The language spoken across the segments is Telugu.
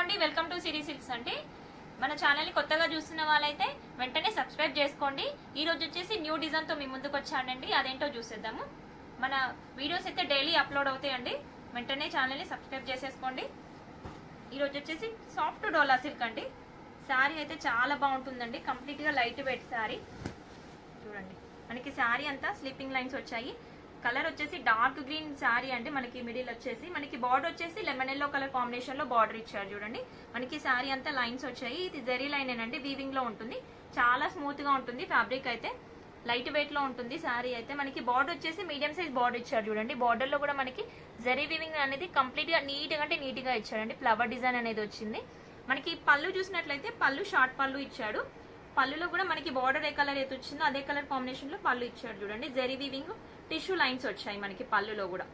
అండి, వెల్కమ్ టు సిరీ సిల్క్స్ అండి. మన ఛానల్ ని కొత్తగా చూస్తున్న వాళ్ళైతే వెంటనే సబ్స్క్రైబ్ చేసుకోండి. ఈ రోజు వచ్చేసి న్యూ డిజైన్ తో మీ ముందుకు వచ్చానండి. అదేంటో చూసేద్దాము. మన వీడియోస్ అయితే డైలీ అప్లోడ్ అవుతాయండి. వెంటనే ఛానల్ ని సబ్స్క్రైబ్ చేసేసుకోండి. ఈ రోజు వచ్చేసి సాఫ్ట్ డోలా సిల్క్ అండి. శారీ అయితే చాలా బాగుంటుందండి. కంప్లీట్ గా లైట్ వెయిట్ శారీ. చూడండి, మనకి శారీ అంతా స్లీపింగ్ లైన్స్ వచ్చాయి. కలర్ వచ్చేసి డార్క్ గ్రీన్ శారీ అండి. మనకి మిడిల్ వచ్చేసి మనకి బార్డర్ వచ్చేసి లెమన్ ఎల్లో కలర్ కాంబినేషన్ లో బార్డర్ ఇచ్చారు. చూడండి, మనకి శారీ అంతా లైన్స్ వచ్చాయి. ఇది జెరీ లైన్ ఏనండి, వీవింగ్ లో ఉంటుంది. చాలా స్మూత్ గా ఉంటుంది. ఫ్యాబ్రిక్ అయితే లైట్ వెయిట్ లో ఉంటుంది. శారీ అయితే మనకి బార్డర్ వచ్చేసి మీడియం సైజ్ బార్డర్ ఇచ్చారు. చూడండి, బార్డర్ లో కూడా మనకి జెరీ వీవింగ్ అనేది కంప్లీట్ గా నీట్ గా అంటే నీట్ గా ఇచ్చారండి. ఫ్లవర్ డిజైన్ అనేది వచ్చింది. మనకి పళ్ళు చూసినట్లయితే పళ్ళు షార్ట్ పళ్ళు ఇచ్చాడు. పళ్ళులో కూడా మనకి బార్డర్ ఏ కలర్ అయితే వచ్చిందో అదే కలర్ కాంబినేషన్ లో పళ్ళు ఇచ్చాడు. చూడండి, జెరీ వీవింగ్ టిష్యూ లైన్స్ వచ్చాయి మనకి పళ్ళులో కూడా.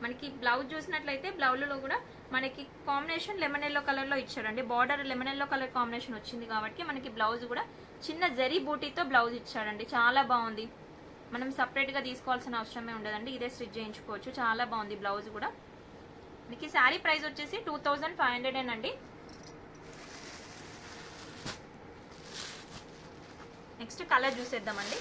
మనకి బ్లౌజ్ చూసినట్లయితే బ్లౌజ్ లో కూడా మనకి కాంబినేషన్ లెమన్ ఎల్లో కలర్ లో ఇచ్చాడండి. Border lemon yellow colour combination వచ్చింది కాబట్టి మనకి బ్లౌజ్ కూడా చిన్న జెరీ బూటీతో బ్లౌజ్ ఇచ్చాడండి. చాలా బాగుంది. మనం సపరేట్ గా తీసుకోవాల్సిన అవసరమే ఉండదండి. ఇదే స్టిచ్ చేయించుకోవచ్చు. చాలా బాగుంది బ్లౌజ్ కూడా. మనకి శారీ ప్రైస్ వచ్చేసి 2500 అండి. నెక్స్ట్ కలర్ చూసేద్దామండి.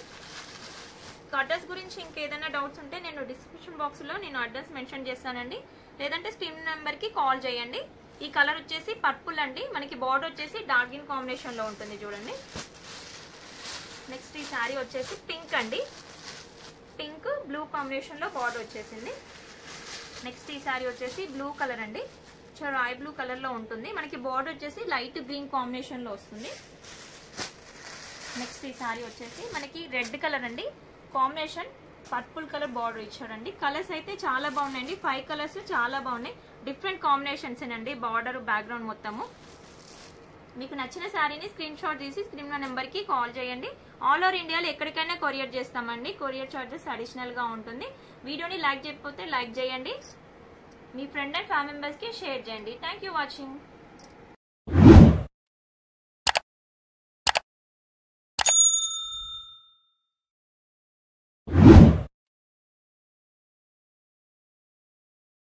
అడ్రస్ గురించి ఇంకేదైనా డౌట్స్ ఉంటే నేను డిస్క్రిప్షన్ బాక్స్ లో నేను అడ్రస్ మెన్షన్ చేస్తానండి. లేదంటే స్క్రీన్ నెంబర్ కి కాల్ చేయండి. ఈ కలర్ వచ్చేసి పర్పుల్ అండి. మనకి బార్డర్ వచ్చేసి డార్క్ గ్రీన్ కాంబినేషన్ లో ఉంటుంది. చూడండి, నెక్స్ట్ ఈ శారీ వచ్చేసి పింక్ అండి. పింక్ బ్లూ కాంబినేషన్ లో బార్డర్ వచ్చేసింది. నెక్స్ట్ ఈ శారీ వచ్చేసి బ్లూ కలర్ అండి. రాయ్ బ్లూ కలర్ లో ఉంటుంది. మనకి బార్డర్ వచ్చేసి లైట్ గ్రీన్ కాంబినేషన్ లో వస్తుంది. నెక్స్ట్ ఈ శారీ వచ్చేసి మనకి రెడ్ కలర్ అండి. కాంబినేషన్ పర్పుల్ కలర్ బార్డర్ ఇచ్చాడండి. కలర్స్ అయితే చాలా బాగున్నాయండి. 5 కలర్స్ చాలా బాగున్నాయి. డిఫరెంట్ కాంబినేషన్స్ అండి. బార్డర్ బ్యాక్గ్రౌండ్ మొత్తము. మీకు నచ్చిన శారీని స్క్రీన్ షాట్ తీసి స్క్రీన్ నెంబర్ కి కాల్ చేయండి. ఆల్ ఓవర్ ఇండియాలో ఎక్కడికైనా కొరియర్ చేస్తామండి. కొరియర్ చార్జెస్ అడిషనల్ గా ఉంటుంది. వీడియోని లైక్ చేయకపోతే లైక్ చేయండి. మీ ఫ్రెండ్ అండ్ ఫ్యామిలీ మెంబర్స్ కి షేర్ చేయండి. Thank you watching.